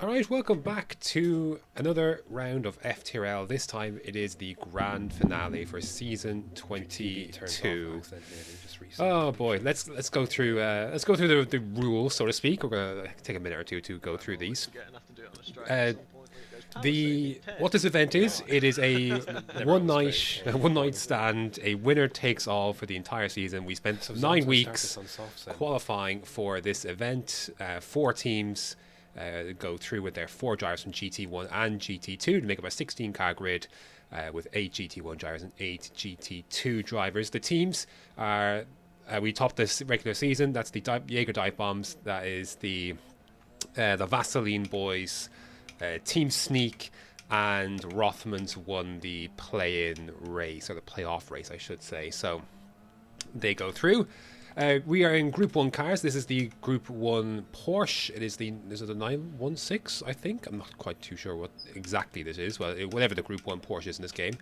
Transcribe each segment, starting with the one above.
Alright, welcome back to another round of FTRL. This time it is the grand finale for season 22. Oh boy, let's go through the rules, so to speak. We're gonna take a minute or two to go through these. What this event is, it is a one night stand, a winner takes all for the entire season. We spent 9 weeks qualifying for this event. 4 teams go through with their 4 drivers from GT1 and GT2 to make up a 16-car grid with 8 GT1 drivers and 8 GT2 drivers. The teams are we topped this regular season. That's the Jaeger Dive Bombs. That is the Vaseline Boys. Team Sneak and Rothmans won the play-in race, or the playoff race, I should say. So they go through. We are in Group 1 cars. This is the Group 1 Porsche. Is it the 916, I think? I'm not quite too sure what exactly this is. Well, whatever the Group 1 Porsche is in this game.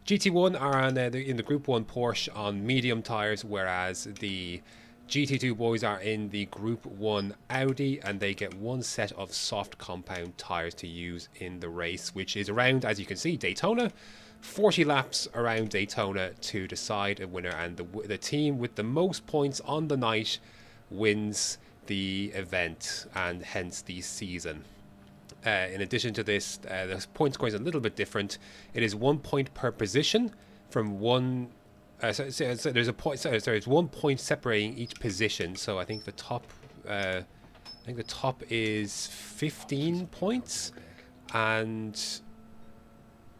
GT1 are in the Group 1 Porsche on medium tyres, whereas the GT2 boys are in the Group 1 Audi, and they get one set of soft compound tyres to use in the race, which is around, as you can see, Daytona. 40 laps around Daytona to decide a winner, and the team with the most points on the night wins the event and hence the season. In addition to this, the point scoring is a little bit different. It is 1 point per position from one. So there's a point. There's 1 point separating each position. So I think the top is 15 points, and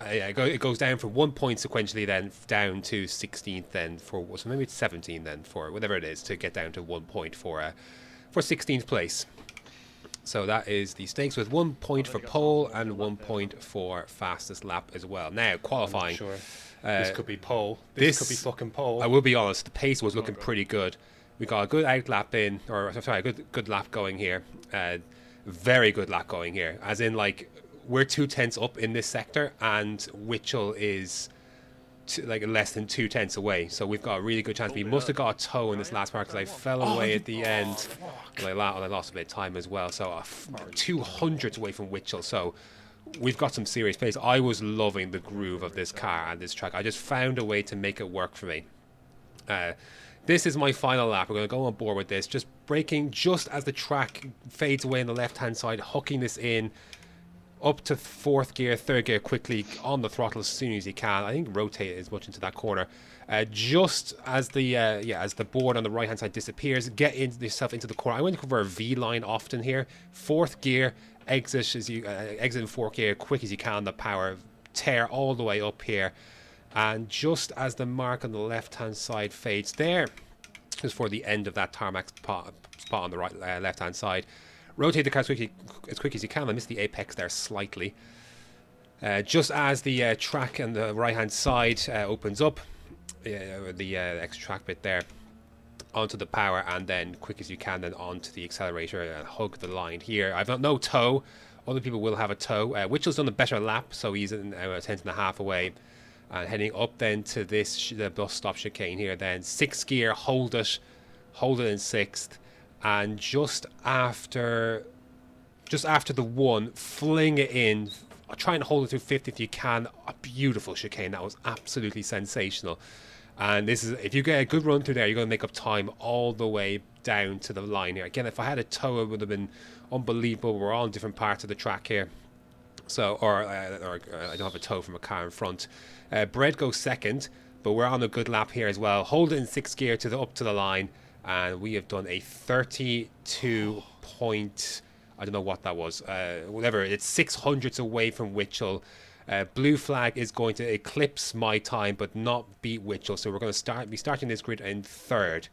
it goes down from 1 point sequentially, then down to 16th, then so maybe it's 17 then for whatever it is to get down to 1 point for 16th place. So that is the stakes, with 1 point for pole and 1 point for fastest lap as well. Now qualifying. Sure. This could be pole. This could be fucking pole. I will be honest, the pace was looking pretty good. We got a good lap in, or sorry, a good lap going here. Very good lap going here. As in, like, we're 2/10 up in this sector, and Witchell is less than 2/10 away. So we've got a really good chance. We must have got a tow in this last part because I fell away at the end. And I lost a bit of time as well. So 200s away from Witchell. So we've got some serious pace. I was loving the groove of this car and this track. I just found a way to make it work for me. This is my final lap. We're going to go on board with this. Just braking just as the track fades away on the left-hand side, hooking this in up to 4th gear, 3rd gear quickly on the throttle as soon as you can. I think rotate as much into that corner. Just as the board on the right-hand side disappears, get yourself into the corner. I went for a V-line often here. 4th gear, exit in 4th gear, quick as you can. The power tear all the way up here, and just as the mark on the left-hand side fades, there is for the end of that tarmac spot on the right left-hand side. Rotate the car as quick as you can. I missed the apex there slightly. Just as the track on the right-hand side opens up, the extra track bit there, onto the power, and then quick as you can, then onto the accelerator and hug the line here. I've got no tow. Other people will have a tow. Witchell's done a better lap, so he's a tenth and a half away. And heading up then to the bus stop chicane here. Then 6th gear, hold it in 6th. And just after the one, fling it in, try and hold it through 50 if you can. A beautiful chicane. That was absolutely sensational. And this is, if you get a good run through there, you're going to make up time all the way down to the line here. Again, if I had a tow, it would have been unbelievable. We're all in different parts of the track here. So, or I don't have a tow from a car in front. Bread goes 2nd, but we're on a good lap here as well. Hold it in 6th gear up to the line. And we have done a 32 point, I don't know what that was, whatever, it's 600s away from Witchell. Blue flag is going to eclipse my time but not beat Witchell, so we're going to be starting this grid in 3rd.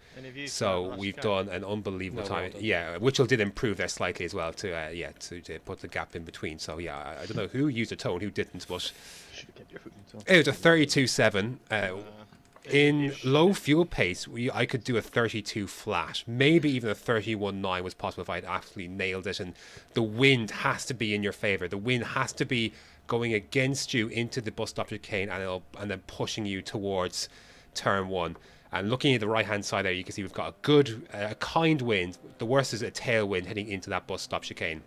So we've done an unbelievable time. Yeah, Witchell did improve there slightly as well to put the gap in between. So yeah, I don't know who used a tow and who didn't, but it was a 32.7. In low fuel pace, I could do a 32 flat. Maybe even a 31.9 was possible if I had absolutely nailed it. And the wind has to be in your favour. The wind has to be going against you into the bus stop chicane, and then pushing you towards turn 1. And looking at the right-hand side there, you can see we've got a good, kind wind. The worst is a tailwind heading into that bus stop chicane.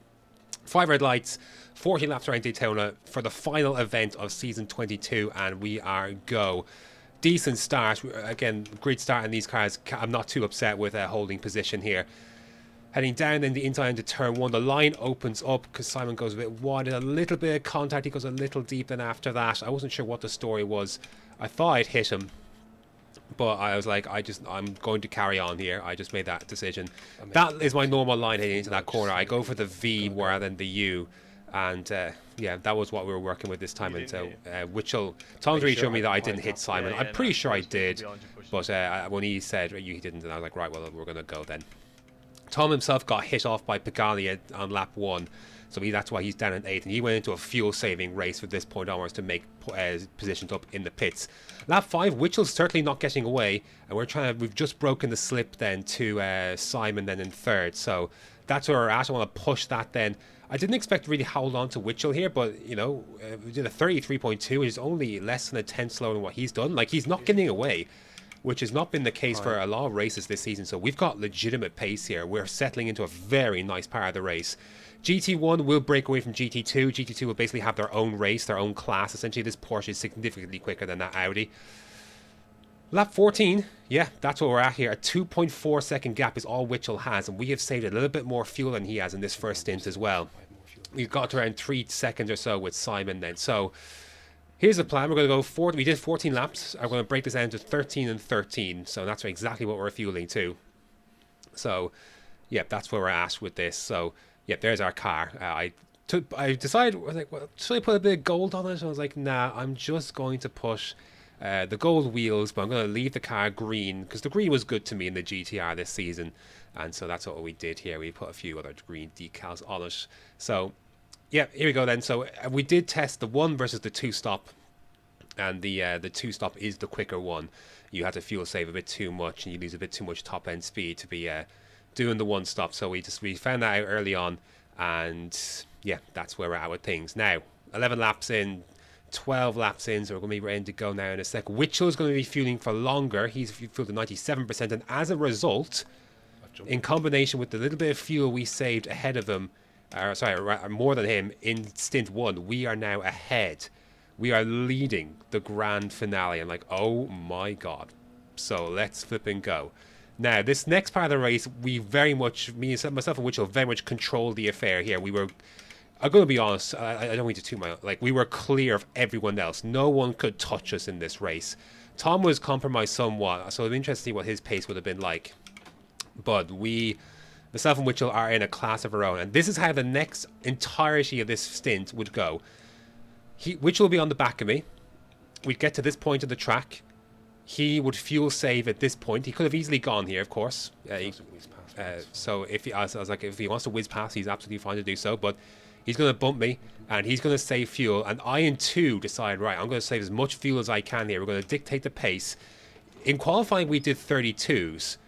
5 red lights, 14 laps around Daytona for the final event of season 22, and we are go. Decent start. Again, great start in these cars. I'm not too upset with holding position here. Heading down in the inside into turn 1, the line opens up because Simon goes a bit wide, a little bit of contact, he goes a little deep, and after that, I wasn't sure what the story was. I thought I'd hit him, but I was like, I'm going to carry on here. I just made that decision. That is my normal line heading into that corner. I go for the V more than the U, and yeah, that was what we were working with this time. And so, Tom's really showed me that I didn't hit Simon. I'm pretty sure I did, but when he said you didn't, and I was like, right, well, we're going to go then. Tom himself got hit off by Pagani on lap 1, so that's why he's down in 8th, and he went into a fuel-saving race from this point onwards to make positions up in the pits. Lap 5, Witchel's certainly not getting away, and we've just broken the slip then to Simon then in 3rd, so that's where we're at. I want to push that then. I didn't expect to really hold on to Witchell here, but, you know, we did a 33.2, which is only less than a 10 slower than what he's done. Like, he's not getting away, which has not been the case for a lot of races this season. So we've got legitimate pace here. We're settling into a very nice part of the race. GT1 will break away from GT2. GT2 will basically have their own race, their own class. Essentially, this Porsche is significantly quicker than that Audi. Lap 14, yeah, that's where we're at here. A 2.4 second gap is all Witchell has, and we have saved a little bit more fuel than he has in this first stint as well. We've got to around 3 seconds or so with Simon then. So here's the plan. We're going to go forward. We did 14 laps. I'm going to break this down to 13 and 13. So that's exactly what we're fueling to. So, yeah, that's where we're at with this. So, yeah, there's our car. I decided, I was like, well, should I put a bit of gold on it? I was like, nah, I'm just going to push the gold wheels, but I'm going to leave the car green because the green was good to me in the GTR this season. And so that's what we did here. We put a few other green decals on it. So, yeah, here we go then. So we did test the 1 versus the 2 stop, and the 2 stop is the quicker one. You have to fuel save a bit too much, and you lose a bit too much top end speed to be doing the 1 stop. So we found that out early on, and yeah, that's where we're at with things now. 11 laps in, 12 laps in, so we're going to be ready to go now in a sec. Witchell is going to be fueling for longer. He's fueled to 97%, and as a result, in combination with the little bit of fuel we saved ahead of him, more than him in stint 1, we are now ahead. We are leading the grand finale. I'm like, oh my god. So let's flip and go. Now, this next part of the race, we very much, myself and Witchell, very much controlled the affair here. I'm going to be honest, I don't mean to toot my, we were clear of everyone else. No one could touch us in this race. Tom was compromised somewhat, so I'm interested to see what his pace would have been like. But myself and Witchell are in a class of our own, and this is how the next entirety of this stint would go. Witchell will be on the back of me. We'd get to this point of the track. He would fuel save at this point. He could have easily gone here, of course. So if I was like, if he wants to whiz past, he's absolutely fine to do so. But he's going to bump me, and he's going to save fuel. And I in 2 decide, right, I'm going to save as much fuel as I can here. We're going to dictate the pace. In qualifying, we did 32s.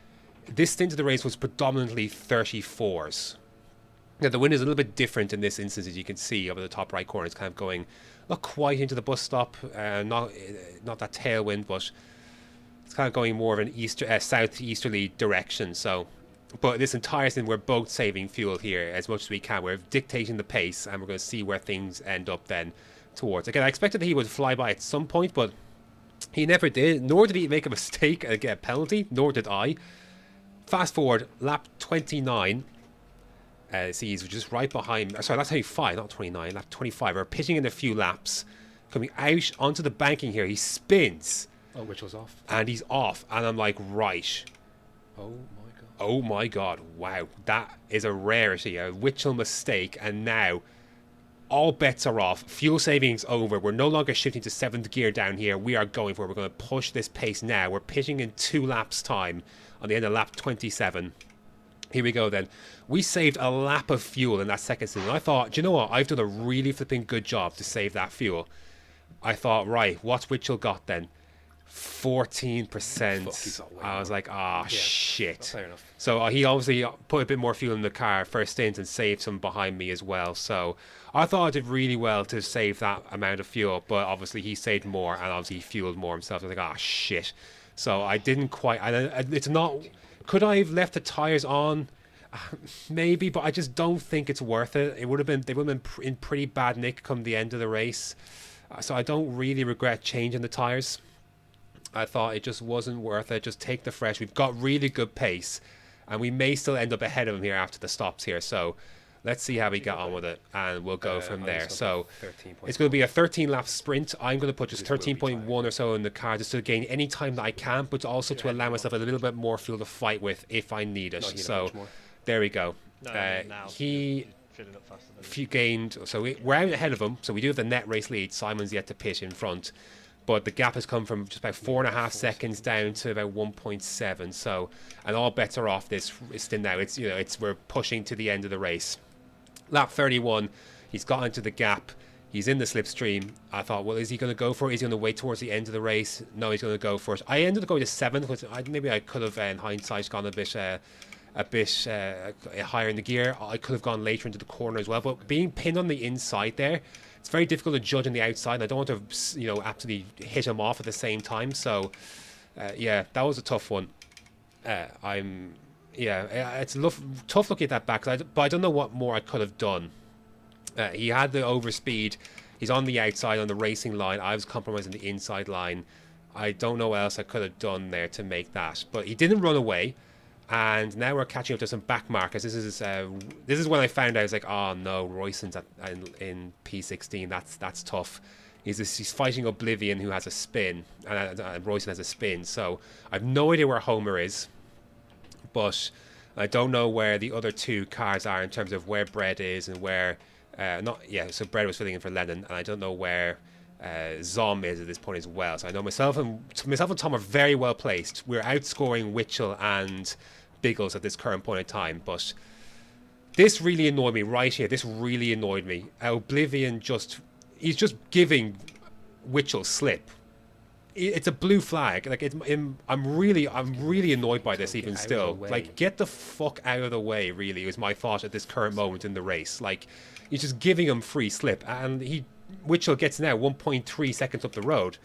This stint of the race was predominantly 34s. Now, the wind is a little bit different in this instance, as you can see over the top right corner. It's kind of going not quite into the bus stop, not that tailwind, but it's kind of going more of an southeasterly direction. So, but this entire thing, we're both saving fuel here as much as we can. We're dictating the pace, and we're going to see where things end up then towards. Again, I expected that he would fly by at some point, but he never did. Nor did he make a mistake and get a penalty, nor did I. Fast forward, lap 29. See, he's just right behind. Sorry, that's 25, not 29. Lap 25. We're pitching in a few laps. Coming out onto the banking here. He spins. Oh, which was off. And he's off. And I'm like, right. Oh, my God. Oh, my God. Wow. That is a rarity. A Witchell mistake. And now, all bets are off. Fuel savings over. We're no longer shifting to 7th gear down here. We are going for it. We're going to push this pace now. We're pitching in 2 laps' time on the end of lap 27. Here we go then. We saved a lap of fuel in that second stint. I thought, do you know what? I've done a really flipping good job to save that fuel. I thought, right, what's Witchell got then? 14%. I was like, shit. Fair enough. So he obviously put a bit more fuel in the car first stint and saved some behind me as well. So I thought I did really well to save that amount of fuel, but obviously he saved more and obviously he fueled more himself. I was like, shit. So I didn't quite. It's not. Could I have left the tyres on Maybe, but I just don't think it's worth it. It would have been they would have been in pretty bad nick come the end of the race, so I don't really regret changing the tires. I thought it just wasn't worth it. Just take the fresh. We've got really good pace, and we may still end up ahead of him here after the stops here. So let's see how we get on with it, and we'll go from there. So it's going to be a 13 lap sprint. I'm going to put just 13.1 or so in the car just to gain any time that I can, but also to allow myself a little bit more fuel to fight with if I need it. So there we go. He gained, so we're out ahead of him. So we do have the net race lead. Simon's yet to pit in front, but the gap has come from just about 4.5 seconds down to about 1.7. So, and all bets are off this stint now. It's we're pushing to the end of the race. Lap 31, he's got into the gap. He's in the slipstream. I thought, well, is he going to go for it? Is he going to wait towards the end of the race? No, he's going to go for it. I ended up going to 7th, which maybe I could have, in hindsight, gone a bit higher in the gear. I could have gone later into the corner as well. But being pinned on the inside there, it's very difficult to judge on the outside. And I don't want to, absolutely hit him off at the same time. So, yeah, that was a tough one. It's tough looking at that back, but I don't know what more I could have done. He had the overspeed. He's on the outside on the racing line. I was compromising the inside line. I don't know what else I could have done there to make that. But he didn't run away. And now we're catching up to some back markers. This is when I found out. I was like, oh no, Royson's in P16. That's tough. He's fighting Oblivion, who has a spin, and Royson has a spin. So I have no idea where Homer is, but I don't know where the other two cars are in terms of where Brett is and where So Brett was filling in for Lennon, and I don't know where Zom is at this point as well. So I know myself and Tom are very well placed. We're outscoring Witchell and Biggles at this current point in time, but this really annoyed me right here. This really annoyed me. Oblivion he's just giving Witchell slip. It's a blue flag. Like I'm really annoyed by this even still. Like, get the fuck out of the way. Really, was my thought at this current moment in the race. Like, he's just giving him free slip, and Witchell gets now 1.3 seconds up the road,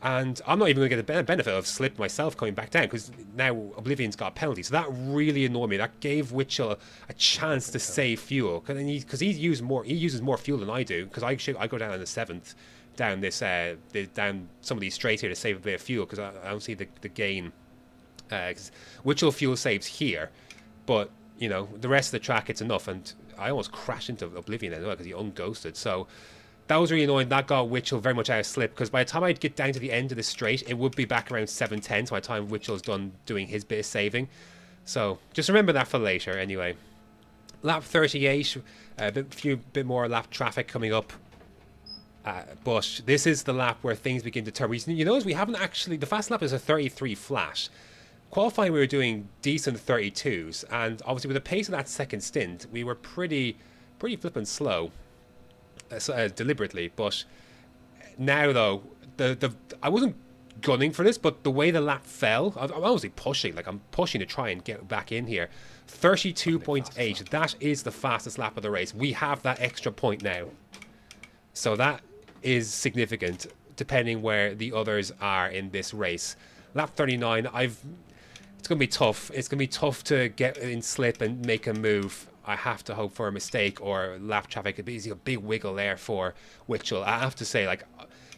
and I'm not even going to get the benefit of slip myself coming back down because now Oblivion's got a penalty. So that really annoyed me. That gave Witchell a chance to save fuel because he uses more fuel than I do, because I go down in the 7th down down some of these straights here to save a bit of fuel because I don't see the gain. Witchell fuel saves here, but the rest of the track it's enough, and I almost crashed into Oblivion as well because he unghosted. So that was really annoying. That got Witchell very much out of slip, because by the time I'd get down to the end of the straight, it would be back around 7:10. So by the time Witchell's done doing his bit of saving, so just remember that for later. Anyway, lap 38, a bit more lap traffic coming up. But this is the lap where things begin to turn. We haven't actually. The fast lap is a 33 flat. Qualifying, we were doing decent 32s, and obviously with the pace of that second stint, we were pretty flippin' slow, deliberately. But now though, I wasn't gunning for this, but the way the lap fell, I'm obviously pushing. Like, I'm pushing to try and get back in here. 32.8. That is the fastest lap of the race. We have that extra point now, so that is significant depending where the others are in this race. Lap 39, it's going to be tough. It's going to be tough to get in slip and make a move. I have to hope for a mistake or lap traffic. It'd be a big wiggle there for Witchell. I have to say, like,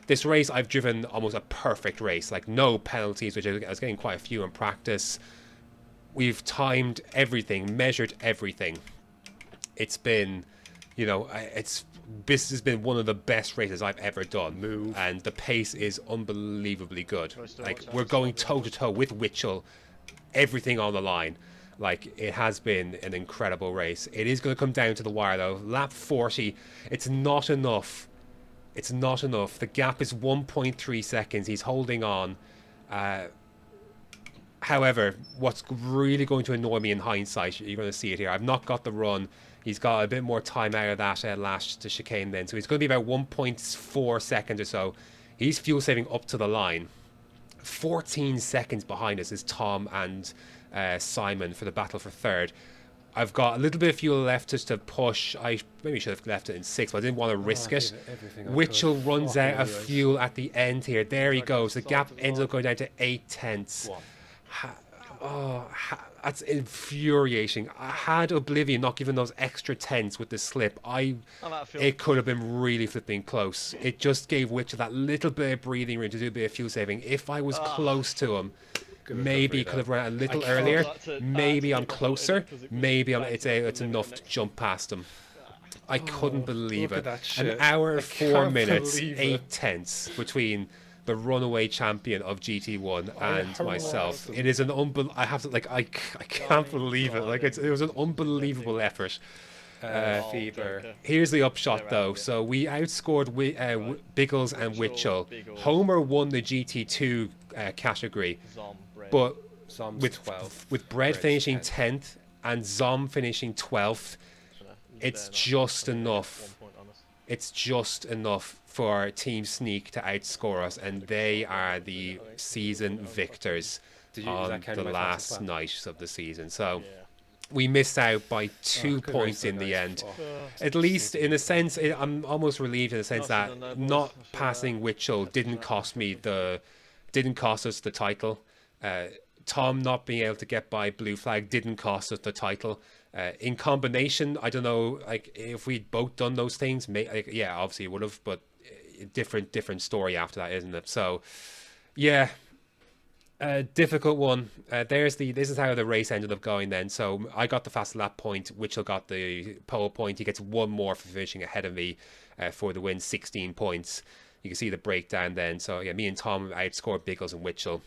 this race, I've driven almost a perfect race. Like, no penalties, which I was getting quite a few in practice. We've timed everything, measured everything. It's been, this has been one of the best races I've ever done. And the pace is unbelievably good. Like, we're going toe-to-toe with Witchell, everything on the line. Like, it has been an incredible race. It is going to come down to the wire, though. Lap 40, it's not enough. It's not enough. The gap is 1.3 seconds. He's holding on. However, what's really going to annoy me in hindsight, you're going to see it here. I've not got the run. He's got a bit more time out of that lash to chicane then. So he's going to be about 1.4 seconds or so. He's fuel saving up to the line. 14 seconds behind us is Tom and Simon for the battle for third. I've got a little bit of fuel left just to push. I maybe should have left it in 6th, but I didn't want to risk it. Witchell runs out of fuel at the end here. There he goes. The gap ends up going down to 8 tenths. That's infuriating. I had Oblivion not given those extra tenths with the slip. It could have been really flipping close. It just gave Witcher that little bit of breathing room to do a bit of fuel saving. If I was close to him, Good maybe recovery, could have though. run a little I earlier. can't- I had Maybe to I'm take my foot in it closer. 'cause it was Maybe backing it's up the it's limit enough to next. jump past him. I couldn't believe look it. at that An shit. hour I and 4 can't minutes, believe 8 it. tenths between the runaway champion of GT1 and myself. awesome. It is an I have to I can't believe it. Like it was an unbelievable effort. Fever. Joker. Here's the upshot They're though. out, yeah. So we outscored Biggles and Witchell, Witchell. Biggles. Homer won the GT2 category, Zom, Bread. but Zom's with 12th. with Bread Bread's finishing 10th. 10th and Zom finishing 12th, it's just enough. It's just enough for Team Sneak to outscore us, and they are the season victors Is on that counting the my fastest last lap? night of the season. So Yeah. we missed out by 2 Good points race, in though, the guys. end. Oh. At least in a sense, I'm almost relieved in the sense Nicely that done there, boys. not I should, passing Witchell didn't cost us the title. Tom not being able to get by Blue Flag didn't cost us the title. In combination, I don't know, like if we'd both done those things, yeah, obviously it would have, but different story after that, isn't it? So, yeah, difficult one. This is how the race ended up going then. So I got the fast lap point, Witchell got the pole point. He gets one more for finishing ahead of me for the win, 16 points. You can see the breakdown then. So yeah, me and Tom outscored Biggles and Witchell.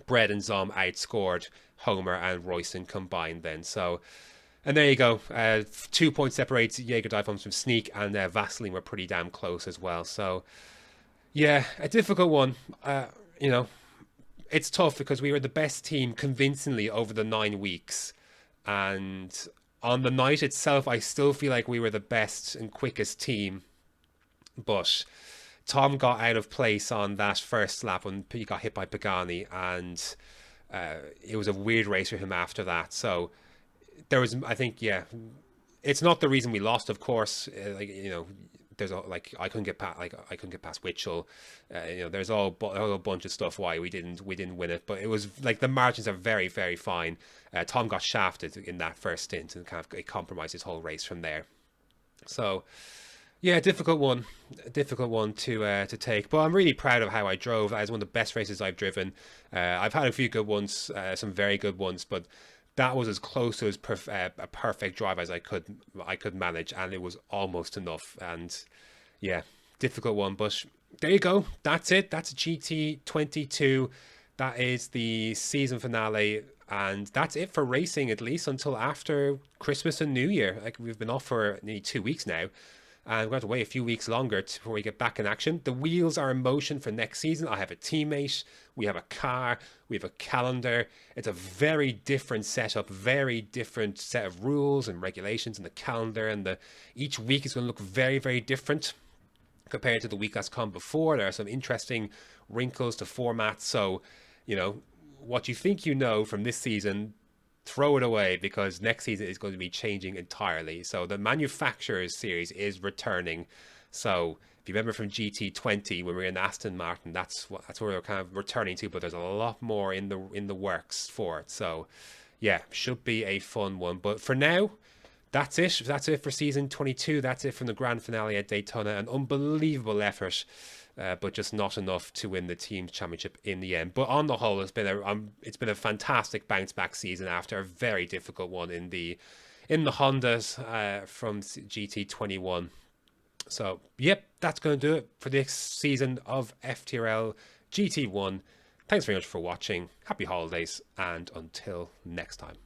Bread and Zom outscored Homer and Royston combined then. So, and there you go. 2 points separates Jaeger Dive-Bombs from Sneak, and Vaseline were pretty damn close as well. So, yeah, a difficult one. You know, it's tough because we were the best team convincingly over the 9 weeks. And on the night itself, I still feel like we were the best and quickest team. But Tom got out of place on that first lap when he got hit by Pagani, and it was a weird race for him after that. So there was, I think, yeah, it's not the reason we lost, of course. There's I couldn't get past Witchell. There's a whole bunch of stuff why we didn't win it, but it was like the margins are very, very fine. Tom got shafted in that first stint, and kind of it compromised his whole race from there. So, yeah, difficult one to take. But I'm really proud of how I drove. That was one of the best races I've driven. I've had a few good ones, some very good ones, but that was as close to a perfect drive as I could manage, and it was almost enough. And yeah, difficult one, but there you go. That's it. That's GT22. That is the season finale, and that's it for racing, at least until after Christmas and New Year. Like, we've been off for nearly 2 weeks now, and we're going to wait a few weeks longer before we get back in action. The wheels are in motion for next season. I have a teammate, we have a car, we have a calendar. It's a very different setup, very different set of rules and regulations in the calendar, and each week is going to look very, very different compared to the week that's come before. There are some interesting wrinkles to formats. So, what you think you know from this season, throw it away, because next season is going to be changing entirely. So the Manufacturers Series is returning. So if you remember from GT20 when we were in Aston Martin, that's where we're kind of returning to. But there's a lot more in the works for it. So yeah, should be a fun one. But for now, that's it. That's it for season 22. That's it from the grand finale at Daytona. An unbelievable effort. But just not enough to win the team's championship in the end. But on the whole, it's been a fantastic bounce back season after a very difficult one in the Hondas from GT21. So yep, that's going to do it for this season of FTRL GT1. Thanks very much for watching. Happy holidays, and until next time.